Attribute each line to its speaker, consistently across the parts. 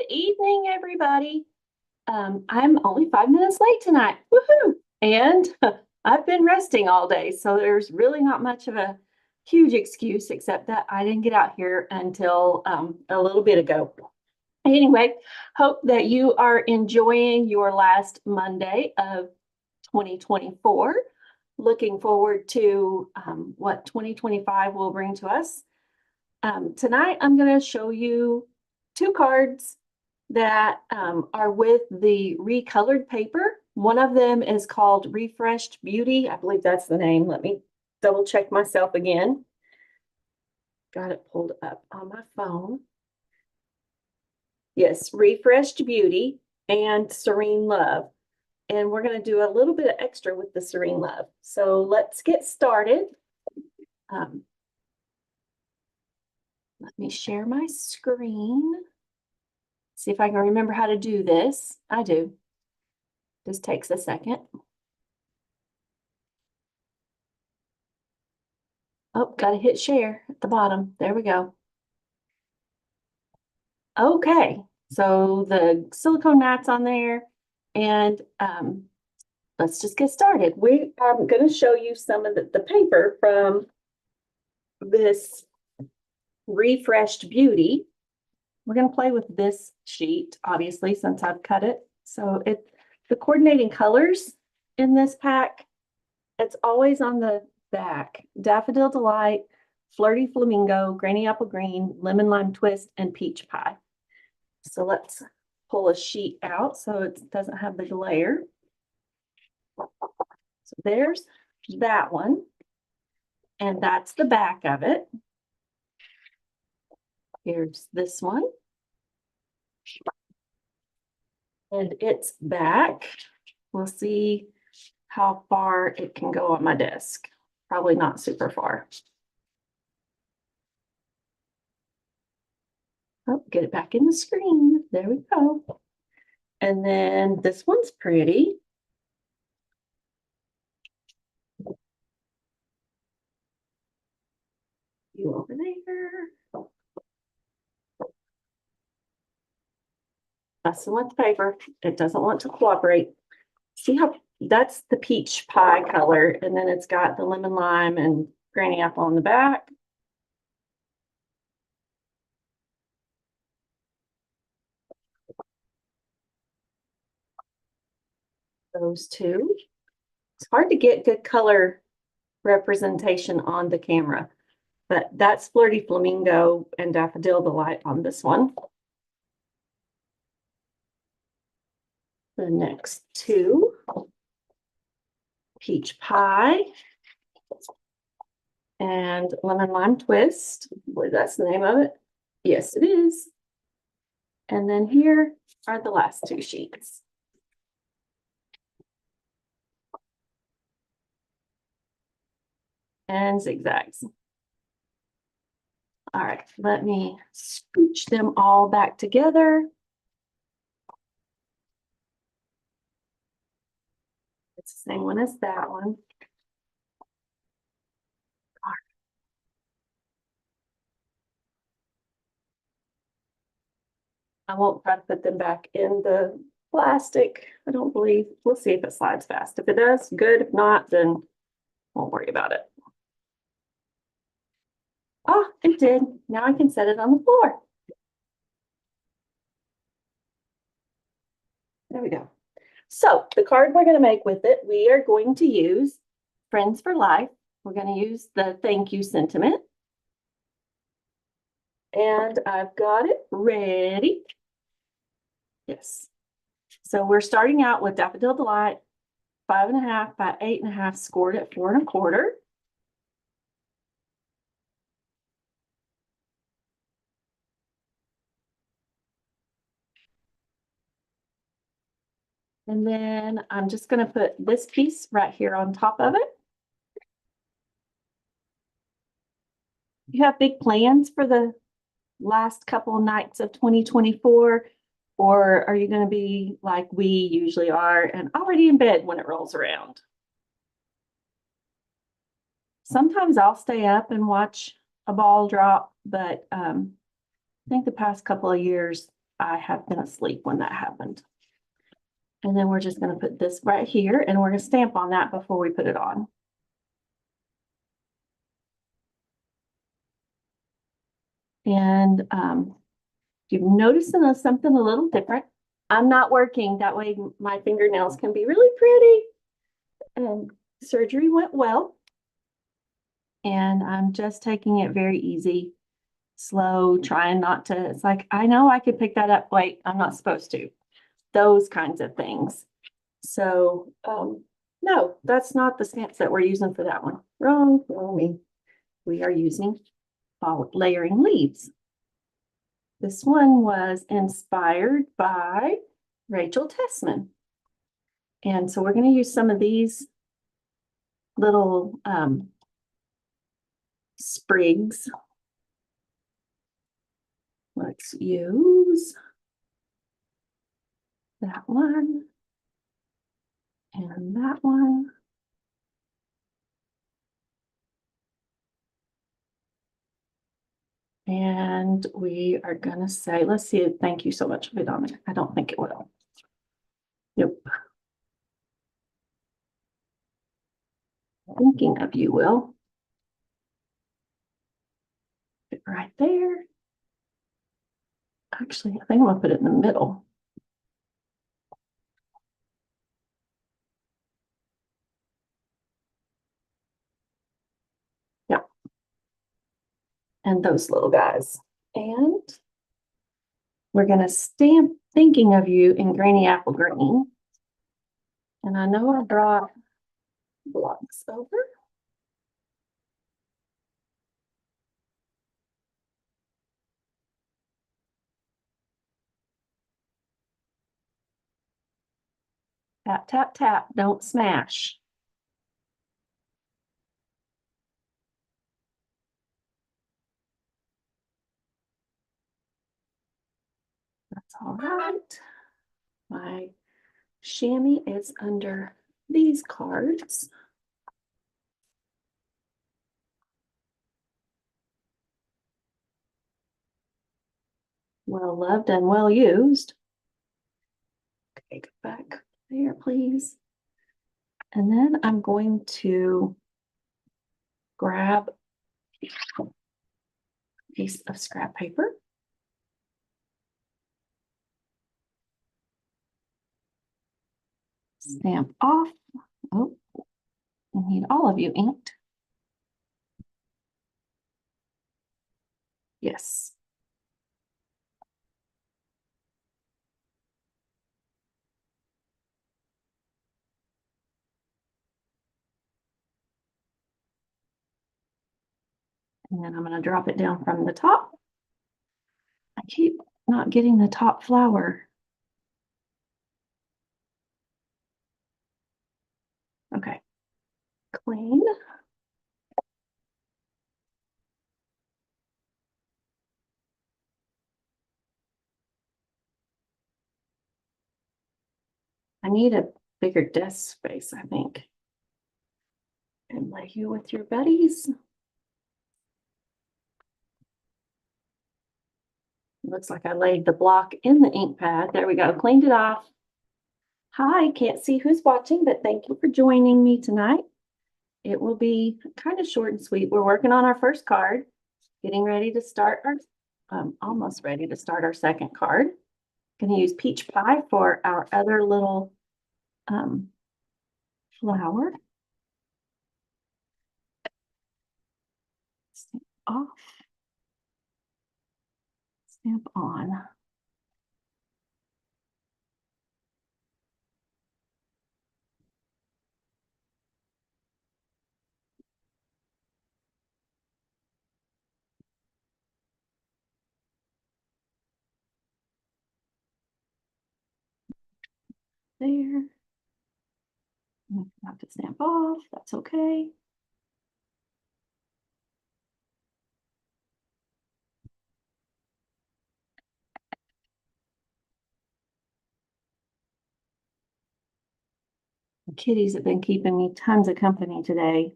Speaker 1: Evening, everybody. I'm only 5 minutes late tonight. Woohoo! And I've been resting all day, so there's really not much of a huge excuse except that I didn't get out here until a little bit ago. Anyway, hope that you are enjoying your last Monday of 2024. Looking forward to what 2025 will bring to us. Tonight, I'm going to show you two cards that are with the recolored paper. One of them is called Refreshed Beauty. I believe that's the name. Let me double check myself again. Got it pulled up on my phone. Yes, Refreshed Beauty and Serene Love. And we're going to do a little bit of extra with the Serene Love. So let's get started. Let me share my screen. See if I can remember how to do this. I do. This takes a second. Oh, got to hit share at the bottom. There we go. Okay, so the silicone mat's on there, and let's just get started. We are going to show you some of the paper from this Refreshed Beauty. We're going to play with this sheet, obviously, since I've cut it. So the coordinating colors in this pack, it's always on the back. Daffodil Delight, Flirty Flamingo, Granny Apple Green, Lemon Lime Twist, and Peach Pie. So let's pull a sheet out so it doesn't have the glare. So there's that one. And that's the back of it. Here's this one. And it's back. We'll see how far it can go on my desk. Probably not super far. Oh, get it back in the screen. There we go. And then this one's pretty. You over there. Messing with the paper. It doesn't want to cooperate. See how that's the peach pie color, and then it's got the lemon lime and granny apple on the back. Those two. It's hard to get good color representation on the camera, but that's Flirty Flamingo and Daffodil Delight on this one. The next two, Peach Pie and Lemon Lime Twist. I believe that's the name of it. Yes, it is. And then here are the last two sheets. And zigzags. All right, let me scooch them all back together. It's the same one as that one. All right. I won't try to put them back in the plastic. I don't believe. We'll see if it slides fast. If it does, good. If not, then won't worry about it. Oh, it did. Now I can set it on the floor. There we go. So the card we're going to make with it, we are going to use Friends for Life. We're going to use the thank you sentiment. And I've got it ready. Yes. So we're starting out with Daffodil Delight, 5.5 by 8.5, scored at 4 1/4. And then I'm just going to put this piece right here on top of it. You have big plans for the last couple of nights of 2024, or are you going to be like we usually are and already in bed when it rolls around? Sometimes I'll stay up and watch a ball drop, but I think the past couple of years I have been asleep when that happened. And then we're just going to put this right here and we're going to stamp on that before we put it on. And you've noticed something a little different. I'm not working. That way my fingernails can be really pretty. Surgery went well. And I'm just taking it very easy, slow, trying not to, it's like, I know I could pick that up. Wait, I'm not supposed to. Those kinds of things. So, no, that's not the stamps that we're using for that one. Wrong me. We are using layering leaves. This one was inspired by Rachel Tessman. And so we're going to use some of these little sprigs. Let's use that one and that one. And we are going to say, let's see, thank you so much, Dominic. I don't think it will. Nope. Thinking of you will. Put it right there. Actually, I think I'm going to put it in the middle. Yeah. And those little guys. And we're going to stamp thinking of you in Granny Apple Green. And I know I brought blocks over. Tap, tap, tap. Don't smash. That's all right. My chamois is under these cards. Well loved and well used. Okay, go back there, please. And then I'm going to grab a piece of scrap paper. Stamp off. Oh, I need all of you inked. Yes. And then I'm going to drop it down from the top. I keep not getting the top flower. Okay. Clean. I need a bigger desk space, I think. And lay you with your buddies. Looks like I laid the block in the ink pad. There we go. Cleaned it off. Hi, can't see who's watching, but thank you for joining me tonight. It will be kind of short and sweet. We're working on our first card, getting ready to start our, almost ready to start our second card. Going to use peach pie for our other little flower. Stamp off. Stamp on. There. I have to stamp off. That's okay. The kitties have been keeping me tons of company today.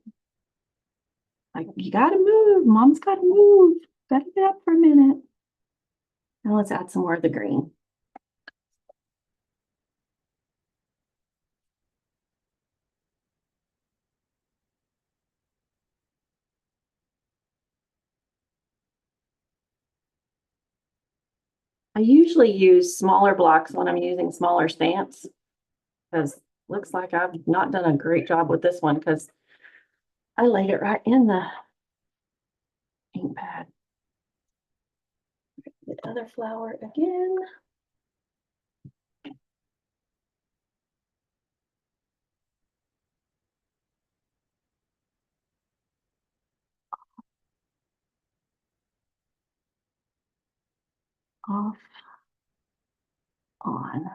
Speaker 1: Like, you gotta move. Mom's gotta move. Gotta get up for a minute. Now let's add some more of the green. I usually use smaller blocks when I'm using smaller stamps, because looks like I've not done a great job with this one because I laid it right in the ink pad. The other flower again. Off, on.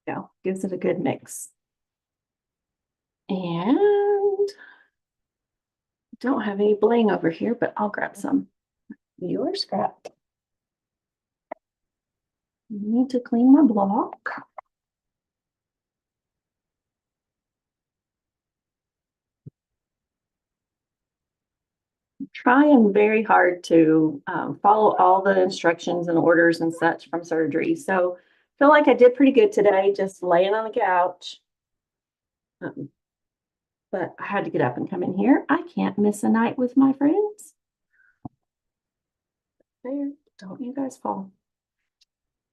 Speaker 1: Go, gives it a good mix. And don't have any bling over here, but I'll grab some. Your scrap. Need to clean my block. Trying very hard to follow all the instructions and orders and such from surgery. So feel like I did pretty good today, just laying on the couch. But I had to get up and come in here. I can't miss a night with my friends. There, don't you guys fall.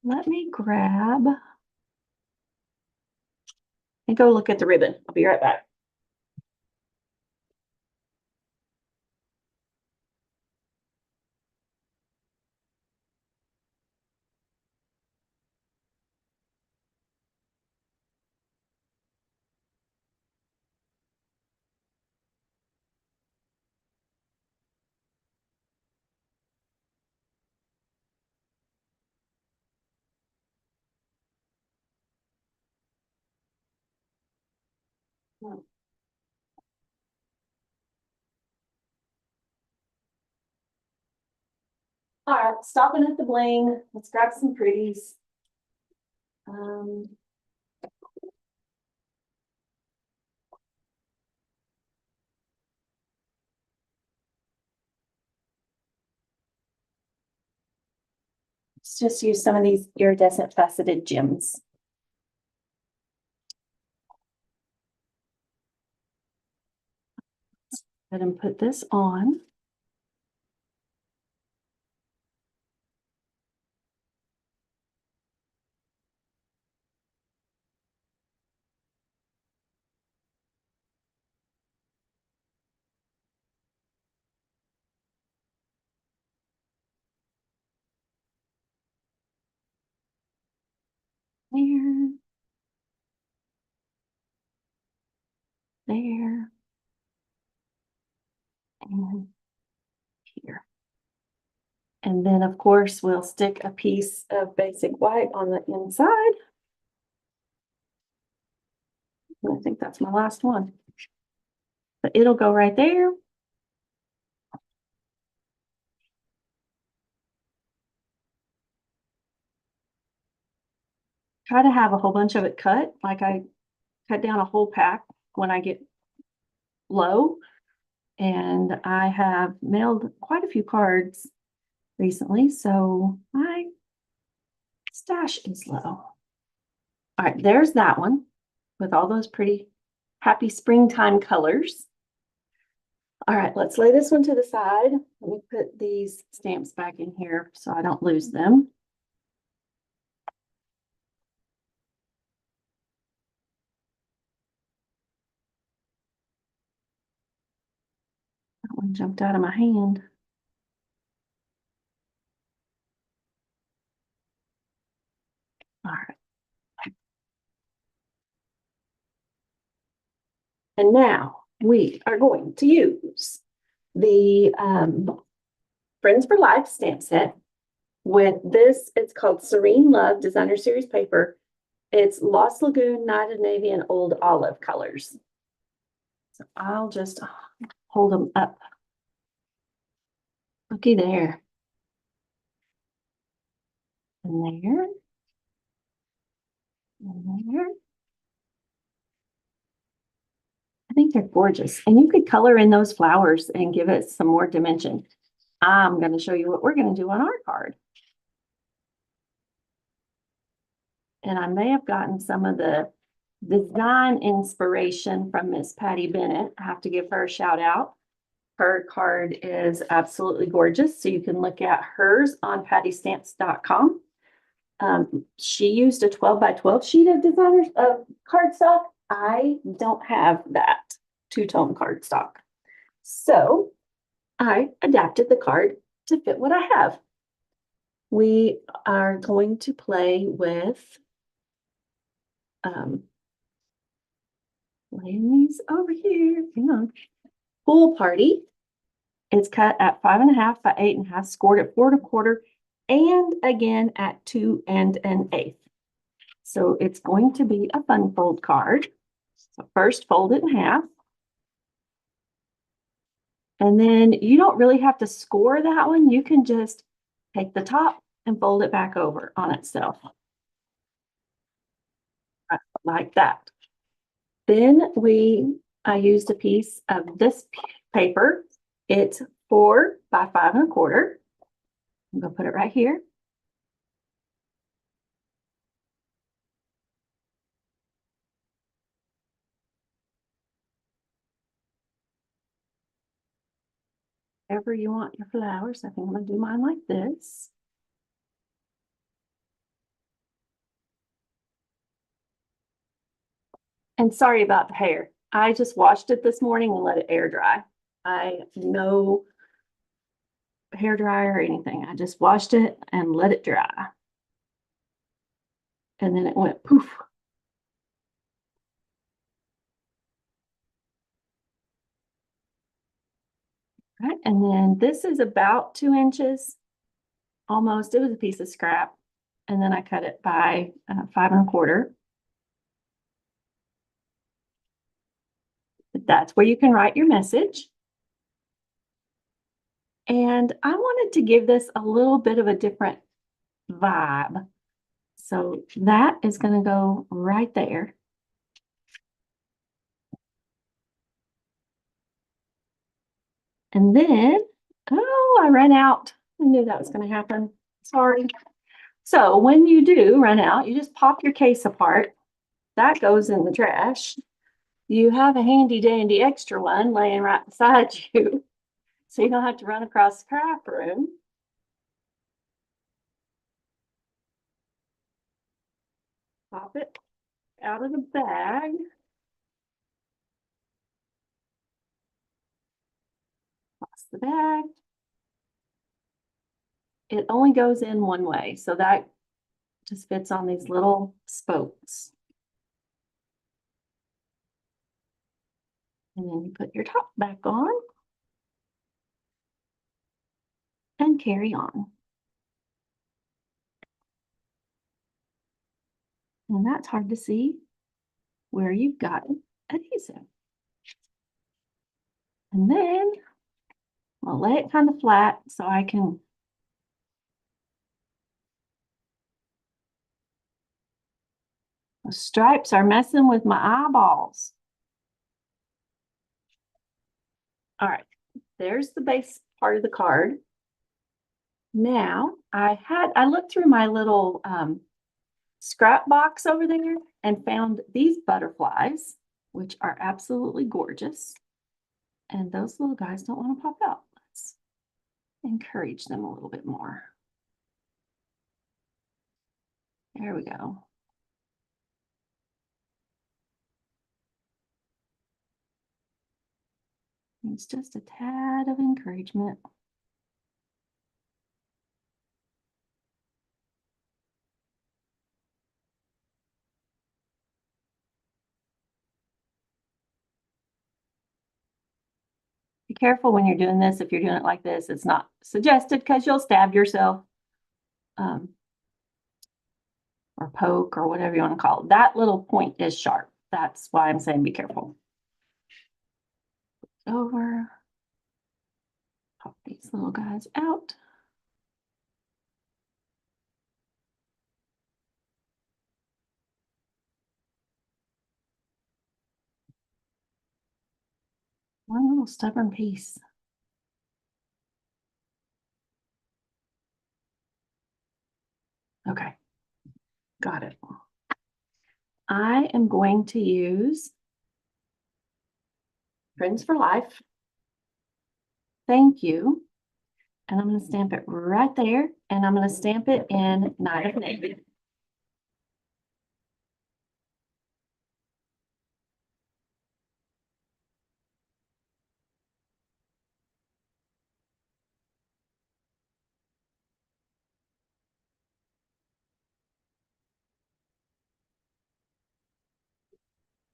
Speaker 1: Let me grab and go look at the ribbon. I'll be right back. All right, stopping at the bling. Let's grab some pretties. Let's just use some of these iridescent faceted gems. Go ahead and put this on. There. There. And here. And then, of course, we'll stick a piece of basic white on the inside. And I think that's my last one. But it'll go right there. Try to have a whole bunch of it cut. Like I cut down a whole pack when I get low. And I have mailed quite a few cards recently, so my stash is low. All right, there's that one with all those pretty happy springtime colors. All right, let's lay this one to the side. Let me put these stamps back in here so I don't lose them. That one jumped out of my hand. All right. And now we are going to use the Friends for Life stamp set with this. It's called Serene Love Designer Series paper. It's Lost Lagoon, Night of Navy, and Old Olive colors. So I'll just hold them up. Looky there. And there. There. I think they're gorgeous. And you could color in those flowers and give it some more dimension. I'm going to show you what we're going to do on our card. And I may have gotten some of the design inspiration from Miss Patty Bennett. I have to give her a shout out. Her card is absolutely gorgeous. So you can look at hers on pattystamps.com. She used a 12 by 12 sheet of designer cardstock. I don't have that two-tone cardstock. So I adapted the card to fit what I have. We are going to play with laying these over here. Hang on. Pool Party. It's cut at 5.5 by 8.5, scored at 4 1/4, and again at 2 1/8. So it's going to be a fun fold card. So first fold it in half. And then you don't really have to score that one. You can just take the top and fold it back over on itself. Like that. Then I used a piece of this paper. It's 4 by 5 1/4. I'm going to put it right here. Wherever you want your flowers. I think I'm going to do mine like this. And sorry about the hair. I just washed it this morning and let it air dry. No hair dryer or anything. I just washed it and let it dry. And then it went poof. Right, and then this is about 2 inches, almost. It was a piece of scrap. And then I cut it by 5 1/4. That's where you can write your message. And I wanted to give this a little bit of a different vibe. So that is going to go right there. And then, oh, I ran out. I knew that was going to happen. Sorry. So when you do run out, you just pop your case apart. That goes in the trash. You have a handy dandy extra one laying right beside you, so you don't have to run across the craft room. Pop it out of the bag. Toss the bag. It only goes in one way, so that just fits on these little spokes. And then you put your top back on and carry on. And that's hard to see where you've got adhesive. And then I'll lay it kind of flat so I can the stripes are messing with my eyeballs. All right, there's the base part of the card. Now I looked through my little scrap box over there and found these butterflies, which are absolutely gorgeous. And those little guys don't want to pop out. Let's encourage them a little bit more. There we go. It's just a tad of encouragement. Be careful when you're doing this. If you're doing it like this, it's not suggested because you'll stab yourself or poke or whatever you want to call it. That little point is sharp. That's why I'm saying be careful. Over. Pop these little guys out. one little stubborn piece. Okay, got it. I am going to use Friends for Life. Thank you. And I'm going to stamp it right there, and I'm going to stamp it in Night of Navy.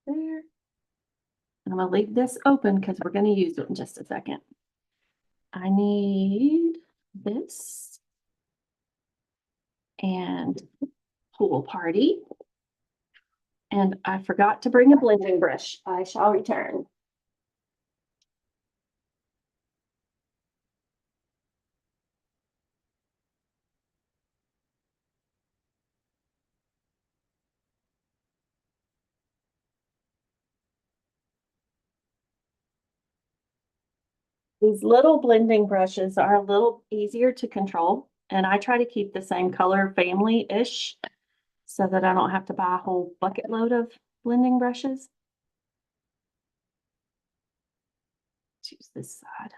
Speaker 1: There. And I'm going to leave this open because we're going to use it in just a second. I need this and Pool Party. And I forgot to bring a blending brush. I shall return. These little blending brushes are a little easier to control, and I try to keep the same color family-ish so that I don't have to buy a whole bucket load of blending brushes. Let's use this side.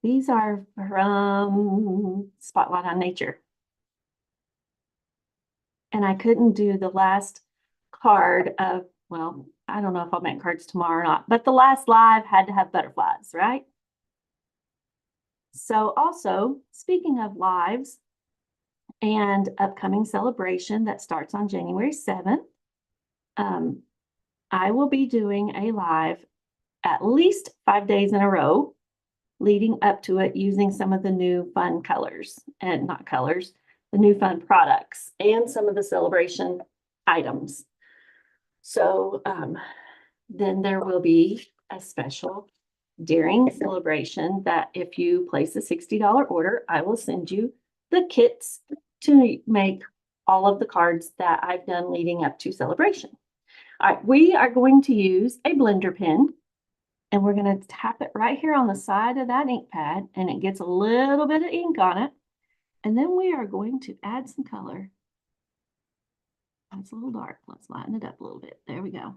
Speaker 1: These are from Spotlight on Nature. And I couldn't do the last card of, well, I don't know if I'll make cards tomorrow or not, but the last live had to have butterflies, right? So also, speaking of lives and upcoming celebration that starts on January 7th, I will be doing a live at least 5 days in a row leading up to it using some of the new fun colors and not colors, the new fun products and some of the celebration items. So then there will be a special during celebration that if you place a $60 order, I will send you the kits to make all of the cards that I've done leading up to celebration. All right, we are going to use a blender pen. And we're going to tap it right here on the side of that ink pad, and it gets a little bit of ink on it. And then we are going to add some color. That's a little dark. Let's lighten it up a little bit. There we go.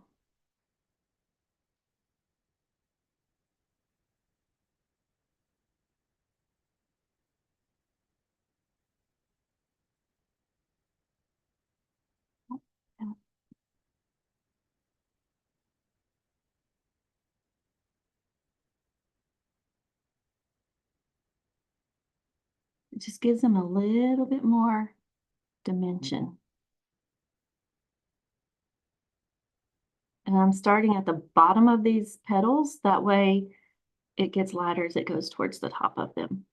Speaker 1: It just gives them a little bit more dimension. And I'm starting at the bottom of these petals. That way it gets lighter as it goes towards the top of them.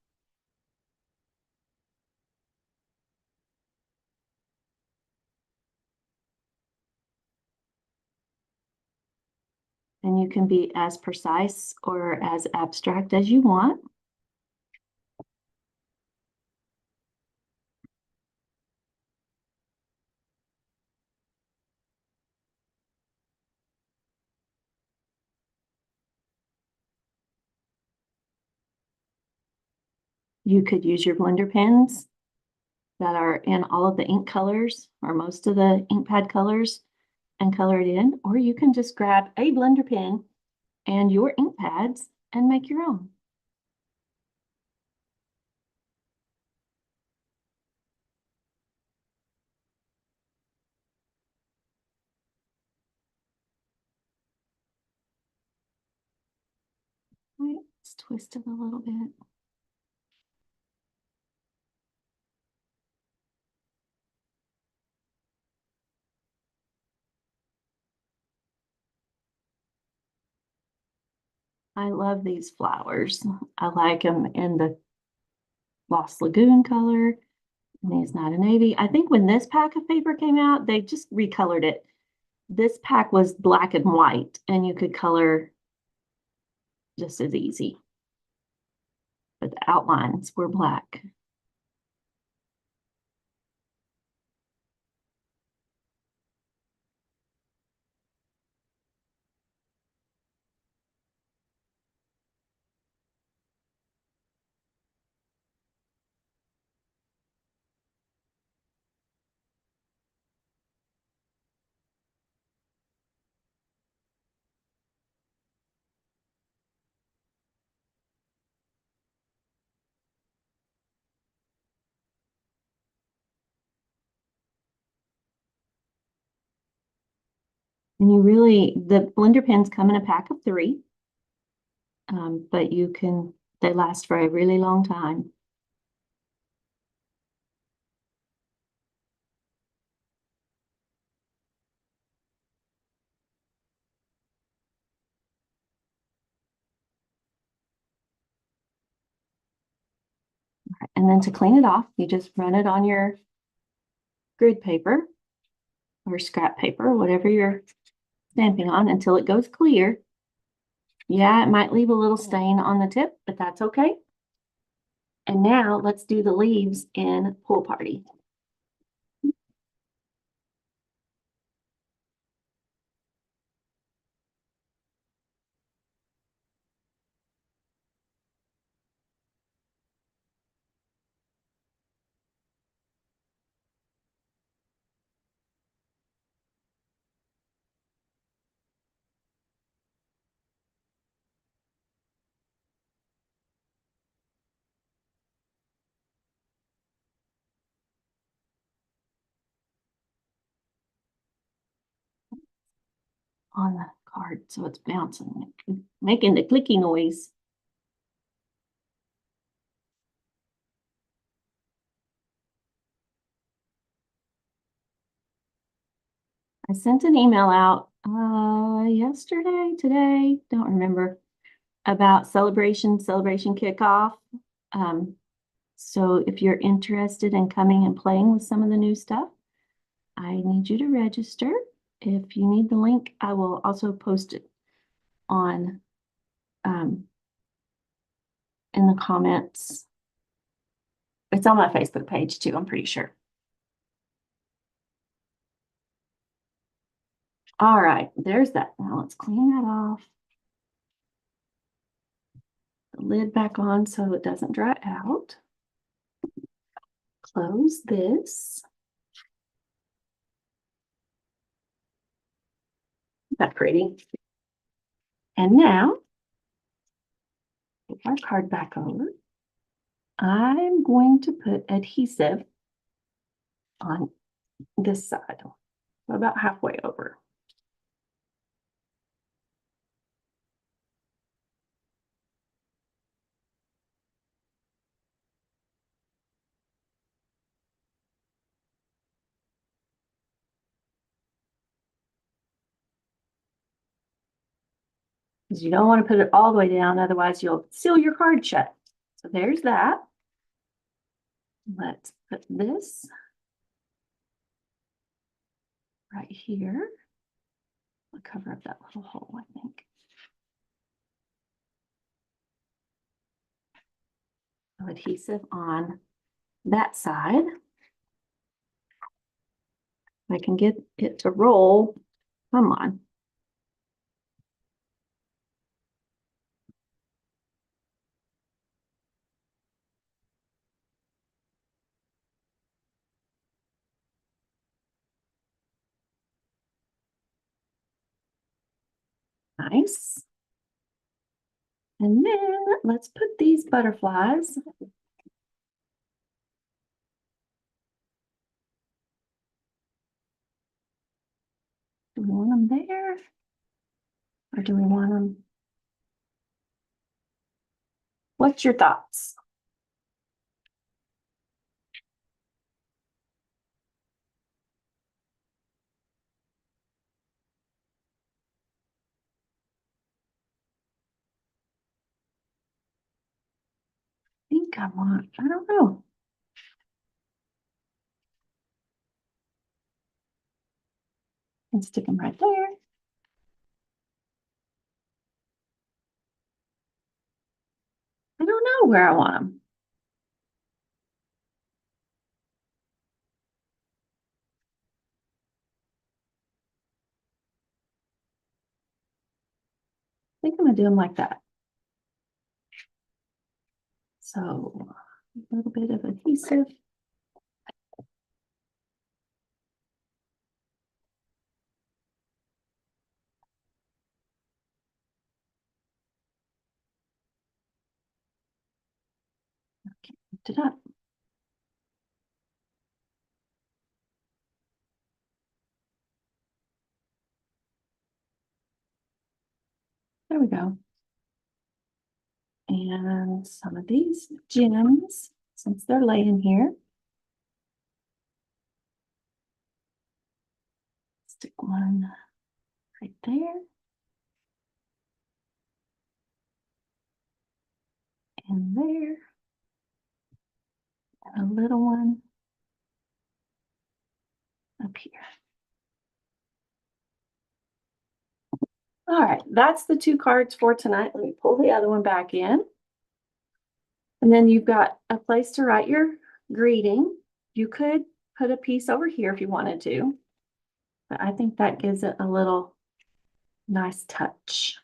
Speaker 1: And you can be as precise or as abstract as you want. You could use your blender pens that are in all of the ink colors or most of the ink pad colors and color it in, or you can just grab a blender pen and your ink pads and make your own. Let's twist it a little bit. I love these flowers. I like them in the Lost Lagoon color And it's not a navy. I think when this pack of paper came out, they just recolored it. This pack was black and white, and you could color just as easy. But the outlines were black. And you really, the blender pens come in a pack of 3, but they last for a really long time. And then to clean it off, you just run it on your grid paper or scrap paper, whatever you're stamping on, until it goes clear. Yeah, it might leave a little stain on the tip, but that's okay. And now let's do the leaves in Pool Party. On the card, so it's bouncing, making the clicky noise. I sent an email out yesterday, today, don't remember, about celebration kickoff. So if you're interested in coming and playing with some of the new stuff, I need you to register. If you need the link, I will also post it on in the comments. It's on my Facebook page too, I'm pretty sure. All right, there's that. Now let's clean that off. The lid back on so it doesn't dry out. Close this. Isn't that pretty? And now, put our card back over. I'm going to put adhesive on this side, about halfway over. Because you don't want to put it all the way down, otherwise you'll seal your card shut. So there's that. Let's put this right here. I'll cover up that little hole, I think. Adhesive on that side. I can get it to roll. Come on. Nice. And then let's put these butterflies. Do we want them there? Or do we want them? What's your thoughts? I think I don't know. And stick them right there. I don't know where I want them. I think I'm gonna do them like that. So a little bit of adhesive. Okay, lift it up. There we go. And some of these gems, since they're laying here, stick one right there. And there. And a little one up here. All right, that's the 2 cards for tonight. Let me pull the other one back in. And then you've got a place to write your greeting. You could put a piece over here if you wanted to, but I think that gives it a little nice touch.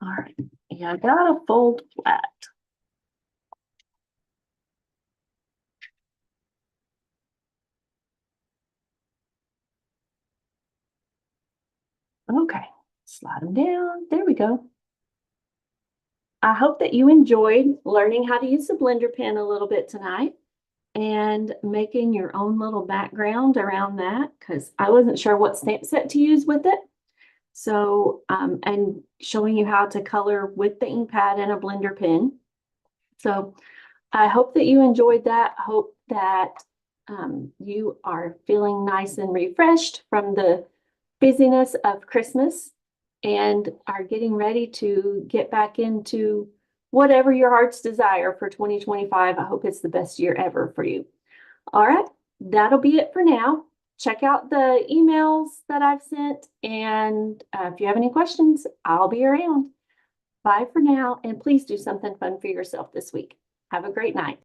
Speaker 1: All right, yeah, I gotta fold flat. Okay, slide them down. There we go. I hope that you enjoyed learning how to use the blender pen a little bit tonight and making your own little background around that, because I wasn't sure what stamp set to use with it. So, and showing you how to color with the ink pad and a blender pen. So I hope that you enjoyed that. I hope that you are feeling nice and refreshed from the busyness of Christmas and are getting ready to get back into whatever your heart's desire for 2025. I hope it's the best year ever for you. All right, that'll be it for now. Check out the emails that I've sent, and if you have any questions, I'll be around. Bye for now, and please do something fun for yourself this week. Have a great night.